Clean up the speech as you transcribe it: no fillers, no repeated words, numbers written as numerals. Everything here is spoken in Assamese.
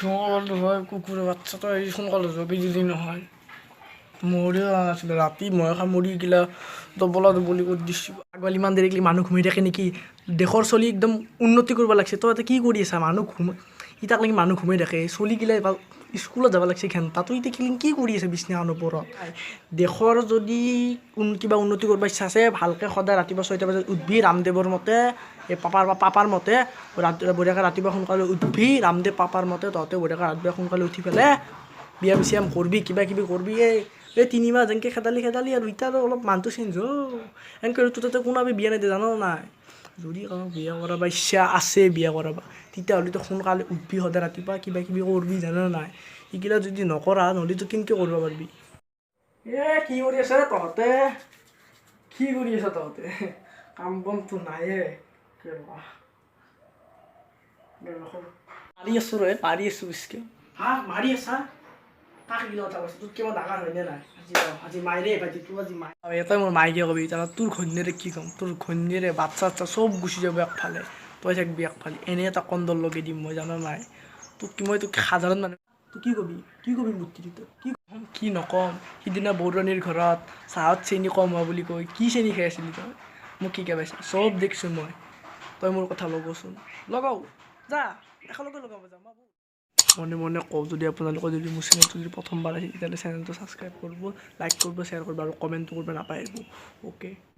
সোনকালে হয় কুকুৰৰ বাচ্চাটো এই সোনকালে জবি দিলি নহয় মৰিও নাছিলে ৰাতি মই মৰি গিলা দবলা দবলি কৰি দিছোঁ আগবাল ইমান দেৰিকলি মানুহ ঘুমি থাকে নেকি দেশৰ চলি একদম উন্নতি কৰিব লাগিছে তই কি কৰি আছা মানুহ ইতাক লাগি মানুহ ঘুমাই থাকে চলিগিলাই স্কুলত যাব লাগিছে ঘেণ্টাটো এতিয়া কি কৰি আছে বিছনাখনৰ ওপৰত দেশৰ যদি কিবা উন্নতি কৰিব ইচ্ছা আছে ভালকৈ সদায় ৰাতিপুৱা 6টা বজাত উঠবি ৰামদেৱৰ মতে এই পাপাৰ মতে বঢ়িয়াকৈ ৰাতিপুৱা সোনকালে উঠবি ৰামদেৱ পাপাৰ মতে তহঁতে বঢ়িয়াকৈ ৰাতিপুৱা সোনকালে উঠি পেলাই ব্যায়াম চিয়াম কৰবি কিবা কিবি কৰবি এই 3 মাহ যেনেকৈ খেদালি আৰু এতিয়া আৰু অলপ মানুহটো চেঞ্জ এনেকৈ তোৰ তাতে কোনোৱে বিয়া নিদিয়ে জানো নাই যদি কাৰোবাক বিয়া কৰাব ইচ্ছা আছে বিয়া কৰাব তেতিয়াহ'লেতো সোনকালে উঠবি সদায় ৰাতিপুৱা কিবা কিবি কৰবি জানো নাই এইগিলা যদি নকৰা নহ'লেতো কেনেকৈ কৰিব পাৰিবি কি কৰি আছে তহঁতে কি কৰি আছা তহঁতে কাম বনটো নাইয়ে মাৰি আছোঁ পিছকে মাৰি আছা কাক গিলা কথা কৈছে তোৰ কিবা ডাঙৰ হয়নে নাই আজি মাইৰে ভাইটি তোৰ আজি মাই এটাই মোৰ মাইকে কবি তাৰপৰা তোৰ ঘৈণীয়েৰে কি ক'ম তোৰ ঘৈণীয়েৰে বাচ্চা চব গুচি যাব একফালে তই থাকবি একফালে এনে এটা কণ্ডল লগাই দিম মই জানো নাই তোক সাধাৰণ মানুহ তোক কি কবি মূৰ্তিটো তই কি নক'ম সিদিনা বৌৰাণীৰ ঘৰত চাহত চেনি কম হোৱা বুলি কৈ কি চেনি খাই আছিলি তই মোক কি পাইছা চব দেখিছোঁ মই তই মোৰ কথা ল'বচোন লগাও যা একেলগে লগাব যাম মনে মনে কওঁ যদি আপোনালোকে যদি মোৰ চেনেলটো যদি প্ৰথমবাৰ আহে তেতিয়াহ'লে চেনেলটো ছাবস্ক্ৰাইব কৰিব লাইক কৰিব শ্বেয়াৰ কৰিব আৰু কমেণ্টটো কৰিব নাপাহৰিব অ'কে